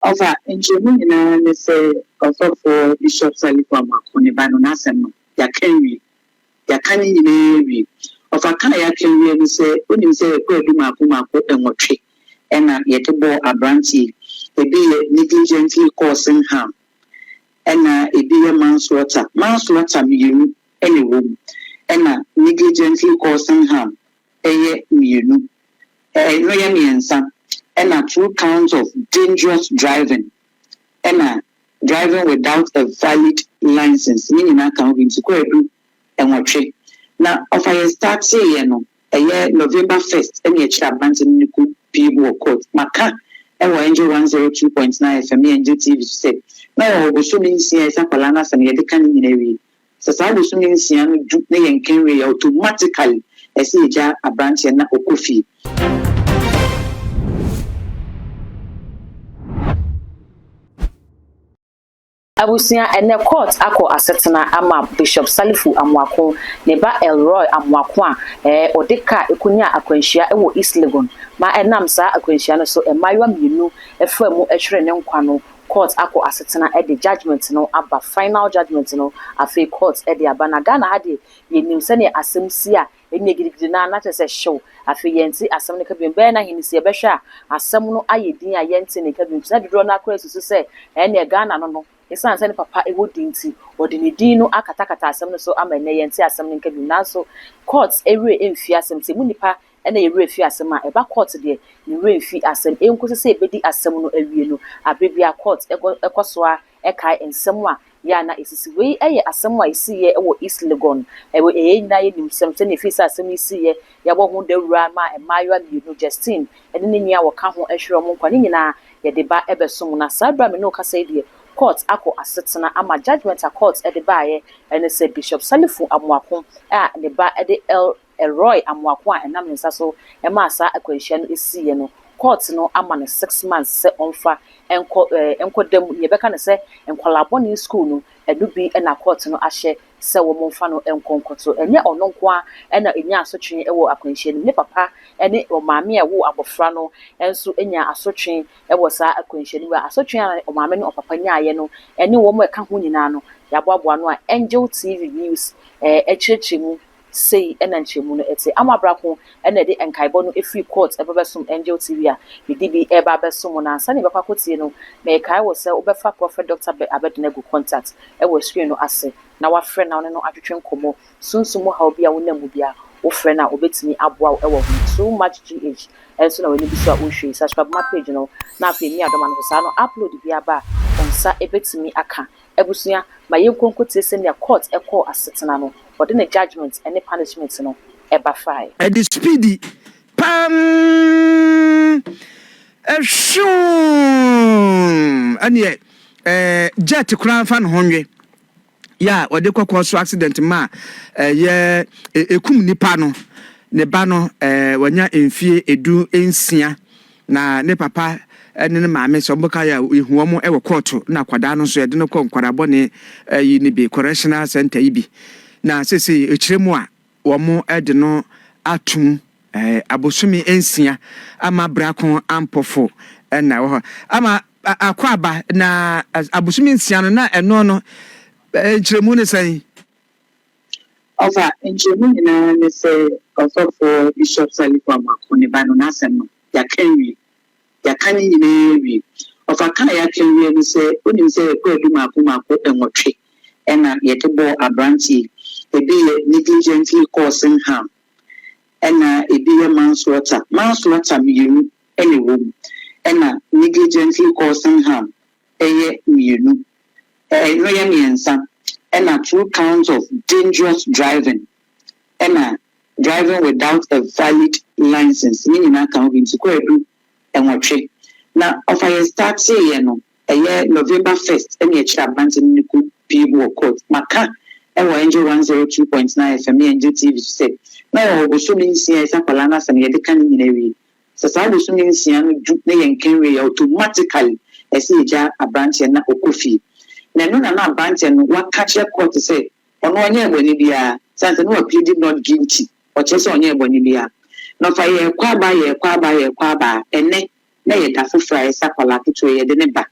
Over enjoying in a say also for Bishop Salifu Amoako ne bano nasem ya kenwi ya kani nyine of a kan ya kenwi ni say onim say ko edu mako enwotwe ena yete bo abranti ebi negligently causing harm ena ebi manslaughter mienu ene wo ena negligently causing harm eye mienu no ya miensa ena 2 counts of dangerous driving ena driving without a valid license meaning na kan obi nti ko edu enwotwe na offer start say no November 1st ene echi abranti ni ku people court maka ewa angel 102.9 FM angel TV say na obosumi nsia esa kwala na sam ye de kan nyina wi sasa obosumi nsia no du na yen kenwe automatically ese eja abranti na okofi Abusia ene court ako asetena ama Bishop Salifu Amoako ne ba Elroy Amoako odeka ekunya akwanhia ewo East Legon ma enam sa akwanhia no so emayiwa mienu efamu ehwere ne nkwa no court ako asetena e the judgment no aba final judgment no afi court e the abana Ghana hade yenim se ne asem si a enya gidigidi na tese show afi yenti asem ne kabiem be na hinisi e behwa asem no ayedin a yenti ne kabiem na dodro na akwa susu se ene Ghana no esan sɛ ne papa ewo dinti odi ne din no akatakata asɛm no so ama ne yɛnte asɛm no nka bi nanso court ewe emfi asɛm sɛ mu nipa ɛna ewe fi asɛm a eba court de ne we fi asɛm enkoso sɛ ebedi asɛm no awie no abebia court ekoso a ɛkae nsɛm a ya na esisi wei ɛyɛ asɛm a esiye ɛwɔ East Legon ɛwɔ nyina yɛ nimsɛm sɛ ne fi sɛ asɛm esiye yɛbɔ ho dawura ma emayiwa mienu Justin ɛne ne nia wɔka ho ɛhwere mo nkwa ne nyina yɛde ba ɛbɛsom na sabra me no kasa die court ako asetena ama judgment a court e de baaye ene se Bishop Salifu Amoako a ne ba e de Elroy Amoako a enam nsa so e ma asa akwanhia no esiye no court no ama ne 6 months se onfa enkodam ye beka ne se enkwalabo ni school no edu bi na court no ahye se wo monfa no enkonkoto enye ono nko a na enya asotwe e wo akwanhia no ne papa ene o maame e wo abofra no enso enya asotwe e wo sa akwanhia no asotwe a o maame no o papa nyaaye no ene wo mo eka ho nyina no yaboaboa no a Angel TV News ekyerechemu sei enanchemu no ete amabrako ena de enkaibo no efree court ebebesum Angel TV a bidibi eba besum na ansa ne bekwakotie no me kai wo se obefa Prophet Dr. Abednego contact e wo screen no ase na wa frɛ na no adwetwe nkomo sunsumu ha obi a wonamu bia wo frɛ na obetimi aboa e wo too much gh enso na wani biso a wo hwe subscribe my page no na afi mi adoma no sa no upload bia ba onsa ebetimi aka ebusua ma yenkonkotie se ne court ekɔ asetena no odi ne judgment any punishment no eba fai e di speedy pam shoo anie jet kran fan honwe ya odi kokɔ so accident ma ye ekum nipa no ne ba no wanya emfie edu ensia na ne papa ne maame so mboka ya ehuo mo ewo court na kwada no so ye de no kɔ nkwarabɔ ne yi ne bi correctional center yi bi na sese echiremu a wo mo ede no atum abosumi ensia ama brakon ampofo na wo ama akwaba na abosumi ensia no na eno no echiremu ne san over enchemu na ne say also for Bishop Salifu Amoako ne bano nasem no ya kenwi ya kani nyine wi over kan ya kenwi ne say onim say ko edu mako enwotwe ena yete bo abranti ebi negligently causing harm ena ebi manslaughter mienu ene wo ena negligently causing harm eye mienu no ya miensa ena 2 counts of dangerous driving ena driving without a valid license meaning na kan obi ko edu enwotwe na offer start say no November 1st ene echi abranti ni ku people court maka ewa angel 102.9 FM angel TV say na obosumi nsia esa kwala na sam ye de kan nyina wi sasa obosumi nsia no du na yen kenwe automatically ese eja abranti na okofi na no na abranti no wa catch court say ono onye egboni bia sanse no plead not guilty o chese onye egboni bia no fa ye kwa ba ene na yɛda foforɔ a yɛsa kwala ketewa yɛde ne ba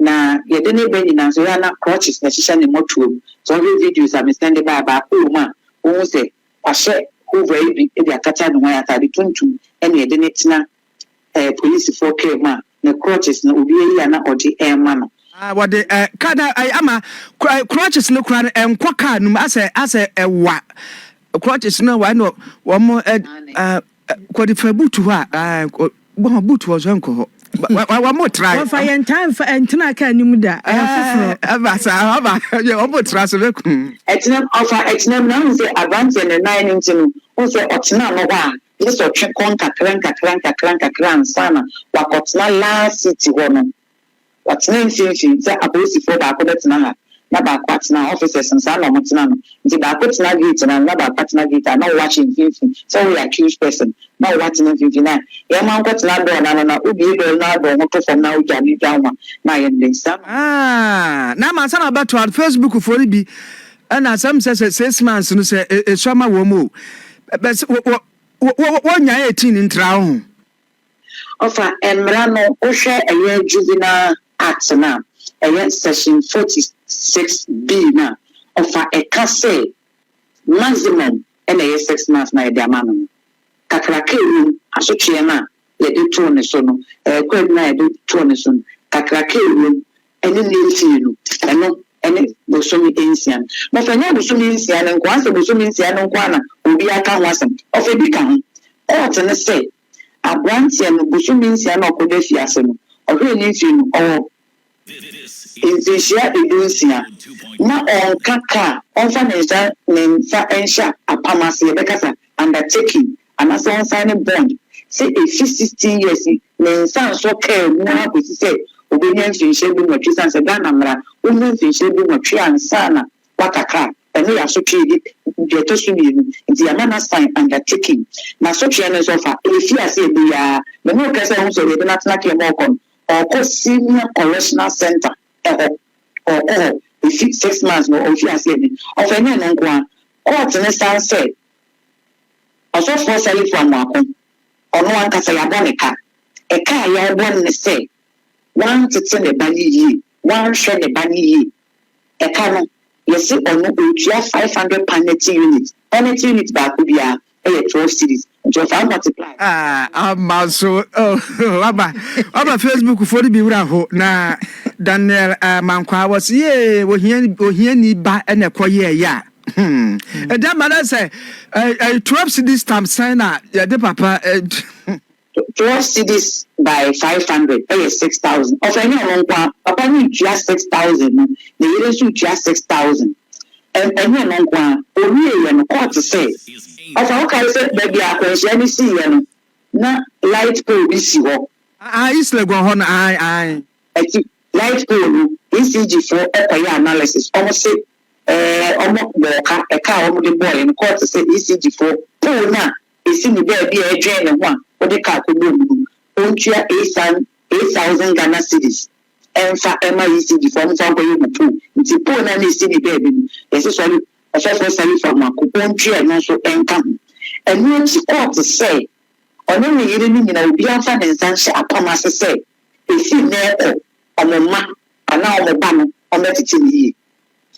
na yɛde ne ba nyinaa so na crutches na hyehyɛ ne mmɔtoam so ɔhwɛ videos a mesɛnde ba baako wɔ mu a wohu sɛ wahyɛ over yi bi de akata ne ho atade tuntum ɛna yɛde ne tena polisifoɔ kaa mu a ne crutches na obi ayi a na ɔde ɛrema no what the kada ama crutches no kura nkɔ car no asɛ ɛwa crutches no wa no wɔn kɔ de fa boot hɔ a boot wɔ so nkɔ hɔ wa mo try wa fa yɛn time fa entena car ni mu da aba sa aba wɔn mo try so be kun ɛtena na ho sɛ abante ne nan ne ntino ho sɛ ɔtena no hɔ a yes ɔtwe kɔn kakra ansana wakɔtena last city hɔ no watena mfimfini sɛ apolisifoɔ baako bɛtena ha na baako atena officers nsa na ɔmotena no nti baako tena gate na baako atena gate na wɔahyɛ mfimfini sɛ wɔyɛ accused person na wɔatena mfimfini na yɛma nkɔtena door na obie door na door ho to fam na wogya ne dwa ho na yɛ ndensam na ma sana bato at Facebook for bi ɛna asɛm sɛ 6 months no sɛ esɔma wɔ mu wɔnya 18 ntra ho ofa emra no wohwɛ ɛyɛ juvenile act na ɛyɛ section 46B na ofa ɛka sɛ maximum ɛna ɛyɛ 6 months na yɛde ama no kakraka ewu asotwe na yɛde to ne so no kwadu na yɛde to ne so no kakraka ewu ɛne ne tie no ɛne bosomi ensian na fa nya bosomi ensian no nkwa sɛ bosomi ensian no nkwa na obi aka ho asɛm ofa bi ka ho court ne sɛ abrantia no bosomi ensian na ɔkɔda fi ase no ɔhwɛ ne fi no ɔwɔ nsia edunsia na ɔnkaka ɔmfa ne nsa ɛnhyɛ apamase yɛbɛkasa undertaking anasɛ ɔnsign bond sɛ ɛfi 16 years ne nsa nso kaa mu akɔsi sɛ obɛnya mfinhyɛ bi nwɔtwe san sɛ Ghana mmara wonya mfinhyɛ bi nwɔtwe ansa na wakaka ɛne yɛ asotwe deɛ ɛtɔ so mmienu nti yɛma no sign undertaking na asotwe no nso fa ɛfi ase biara na ne ɔka sɛ ho sɛ yɛde no atena kɛ ma ɔkɔ no ɔkɔ senior correctional center ɛhɔ ɛfi 6 months no ɔfi ase ni ɔfɛ ne no nko a court ne san sɛ ɔsɔfoɔ Salifu Amoako ɔno ankasa yɛabɔ ne ka ɛka a yɛabɔ ne sɛ wantete ne ba ne yie wanhwɛ ne ba ne yie ɛka no yɛsi ɔno ɔtua 500 paneti unit paneti unit baako biara ɛyɛ 12 cities nti ɔfa multiply ama so aba Facebook for bi wura ho na Daniel Mankwa was ye ohia ni ba ene koye ya that man say 12 cities times sign ya de papa 12 cities by 500 6,000 of any onkwa papa ni tua 6,000 no the yere so tua 6,000 and any onkwa owie ye no court say of okay say baby akwanhia ni si ye no na light pole bi si ho isle go ho na light pole ECG for ekoya analysis almost say almost boka eka almost boy in court say ECG for pole na esi ni be e join ne ho a odi ka ko do ontua 8,000 Ghana cedis enfa ema ECG for mo fa ko you pole nti pole na esi ni be bi yes so ɔsɔfoɔ Salifu Amoako ontua no so enka enu ti court say ɔno ne yere ni nyina obi afa ne nsa hyɛ apamase sɛ esi na ɛkɔ ọmọma ana ọmọba no ọmọtete ni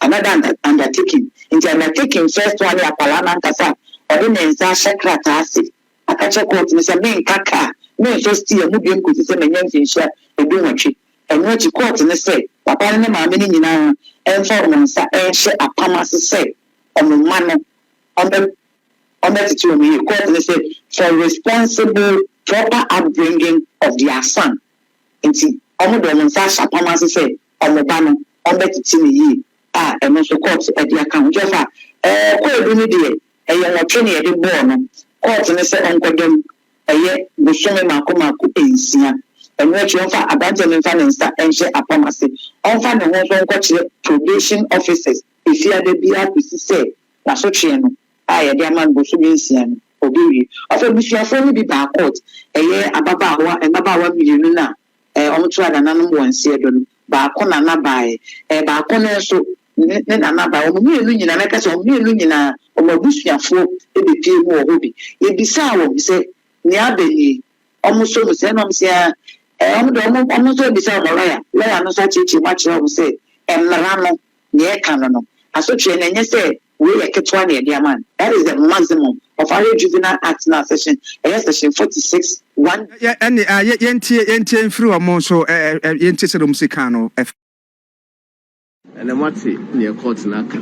another undertaking nti undertaking first one ya kwala na nkasa ọdị na nsa ahyɛ krataa ase akakyɛ court ne sɛ menkaka menso stia mu biem kosi sɛ menya mfinhyia edu nwɔtwe ɛno akyi court ne sɛ papa ne maame ne nyinaa ɛmfa ɔmo nsa ɛhyɛ apam ase sɛ ɔmoma no ɔmɔtete wɔn yie court ne sɛ for responsible proper upbringing of their son nti ọmọ dọ ọmọ nsa ahyapam ase sɛ ɔmọba no ɔmbɛtete ne yie a ɛno nso court ɛde aka ho gyɛfa kɔɔdu no deɛ ɛyɛ nwɔtwe ne yɛde bɔɔ no court ne sɛ ɔnkɔdɔm ɛyɛ bosome maako nsia ɛno akyi ɔmfa aberanteɛ no mfa ne nsa ɛnhyɛ apam ase ɔmfa ne ho nso nkɔkyerɛ probation officers efiada bi akɔsi sɛ n'asotweɛ no a yɛde ama no bosome nsia no obi wie ɔfɛ busuafoɔ no bi baa court ɛyɛ mmabaawa mmienu no a ɔmotwa nananom wɔ nseɛ do no baako nana bae baako no nso ne nana bae ɔmo mmienu nyinaa na kasa ɔmo mmienu nyinaa ɔmo abusuafoɔ ebepie mu wɔ hɔ bi ebisaa wɔn sɛ nea abɛnie ɔmo so mo sɛ ɛnam sɛ I'm so beside the lawyer, no such a much of say, and Marano, near Canon. As so train and you say, we are Ketwani, dear man. That is the maximum of our juvenile act now session, session 46 1. Yeah, and yen through a monso, yen musicano. And then what's it near court naka?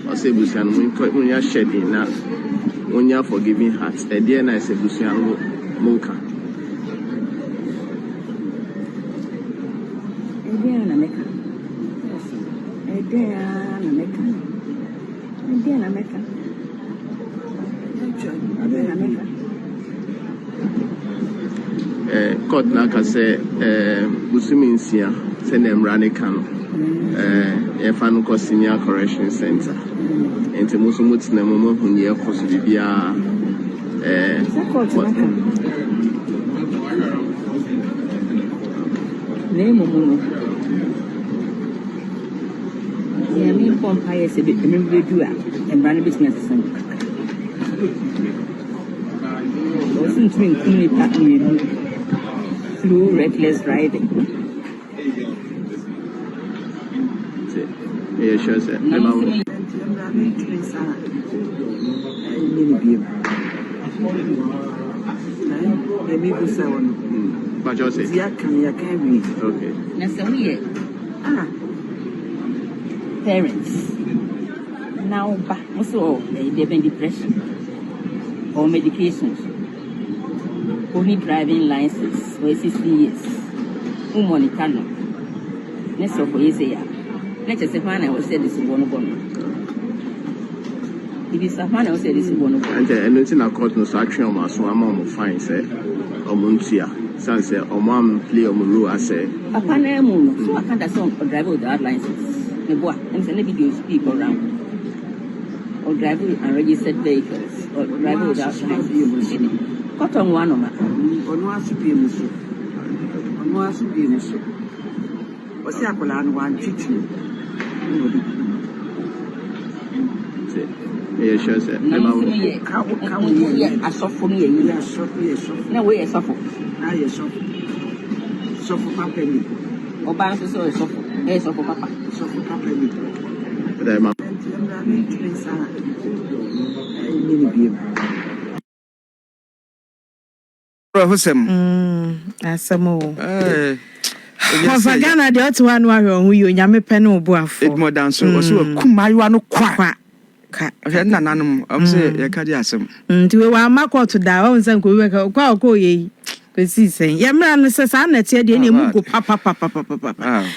Or say Busian, when you're shedding now, when you're forgiving hearts, a dear nice Busian Moka. Court naka say, Busiminsia, send them Ranicano. Efano Senior Correction Center. And to Musumuts Nemo, who near Cosibia. Name of the main Pompire is a bit remember do and run a business. Wasn't me through reckless driving. Yeah, sure, sir. But you say, okay. Parents now back also they have depression or medications. Only driving license for 60 years. Money cannot. Next of all, let's just say, I will say this is one of them. It is a man who said this is one of them. And it's in a court, no action on my swam fine, say, or Muntia, Sunset, or mom play on Muru, I say. A panel, so I can't assume or drive without license. And send videos people around. Or drive unregistered vehicles, or drive without license. Cut on one of my on one superior. On one superior. What's the apple and one teaching? Yeah, sure, sir. I saw for me a year, no way, I suffer. Now you suffer. Suffer papa. Or bounce is so suffer. Yes, of papa. Suffer papa. Ghana the other one who you nyame peno boafo. It more than so kumayu no kwa. Na nanum am say ya kadi asem. Nti we wa Amoako to da won san ko we kwa ko ye. Kwesi sen. Ye mra no se sa na tie de na mu go papa.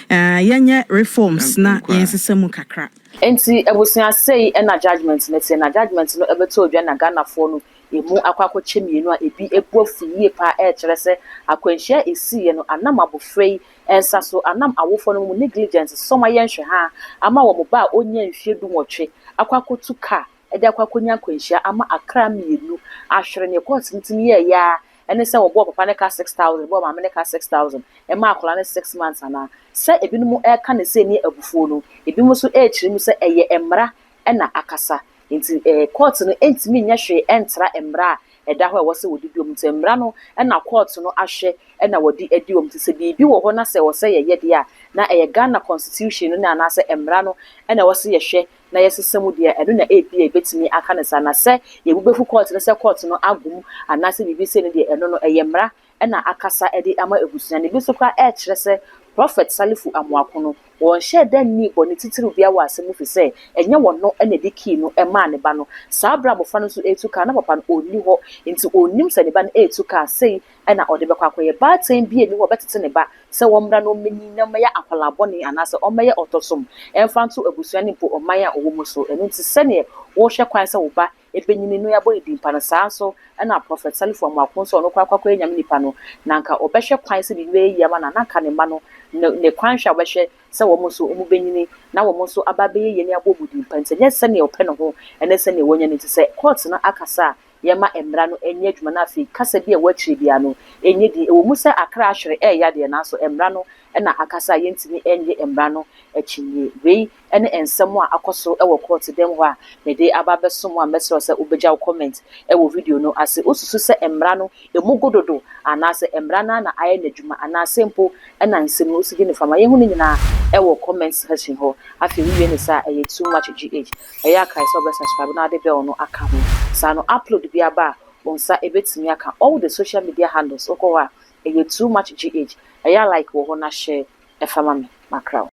Yenye reforms na yensesemu kakra. Enti ebusia say na judgment na say na judgment no ebeto odwa na Ghana fo no emu akwakwo chemienu a ebi ebuafu yie pa kire se akwanhia esiye no anam abofrei ensa so anam awofo no mu negligence soma yenhwe ha ama wo mo ba onya nhwedu nwotwe akwakwo tuka ede akwakwo nya akwanhia ama akra mienu ahwere ne court ntimi ye ya ene se wo bo papa ne ka 6000 bo mama ne ka 6000 e ma akola ne 6 months ana se ebinumu ka ne se ni abufuo no ebimu so chiri mu se eye emra na akasa nti court no entimi nya hwe entra emra eda ho e wo se wodi biom nti emra no na court no ahwe na wodi ediom nti se bibi wo ho na se wo se ye de a na eye Ghana constitution no na se emra no na wo se ye hwe na yesesemu de edo na APA betimi aka ne sa na se ye bubefu court no se court no agum ana se bibi se ne de eno no eye emra na akasa ede ama ebusunya ne bi so kwa kire se Prophet Salifu Amoako no won share dan ni boni titiru bia wa asemu fi se enye wono na de key no e ma ne ba no sa bra mofa no so etuka na papa no oni ho nti onim se ne ba no etuka sei na ode be kwakoye ba ten bia ni ho betete ne ba se wo mra no meni na meya akwalaboni anase o meya otosom emfanto abusua ni po o maya owo mu so eno nti se ne wo hwe kwan se wo ba ebenyini no ya boy dimpa na saa so na Prophet Salifu Amoako so no kwakwa enyam nipa no nanka obehwe kwan se bi we yama na nanka ne ma no ne kwan hwa obehwe se wo mu so omu benyini na wo mu so ababe ye ne abobu dimpa nti nye se ne ope no ho ene se ne wonya ne ti se court na akasa yema emra no enye adwuma na afi kasa bi e watire bia no enye di wo mu se akra ahwere ya de na so emra no na akasa yentimi enye embra no achinye wei ene ensem a akoso e wo court dem ho a ne de aba besom a mesro se obeja comment e wo video no ase osusu se embra no emugododo anase embra na aye n'adwuma anase mpo ena nsem no osigi ne fama yehu ne nyina e wo comment section ho afi wiye ne sa e too much gh e ya kai so be subscribe na de be ono aka ho sa no upload bi aba onsa ebetimi aka all the social media handles okwa e too much gh e ya like wo ho na share e fama me makra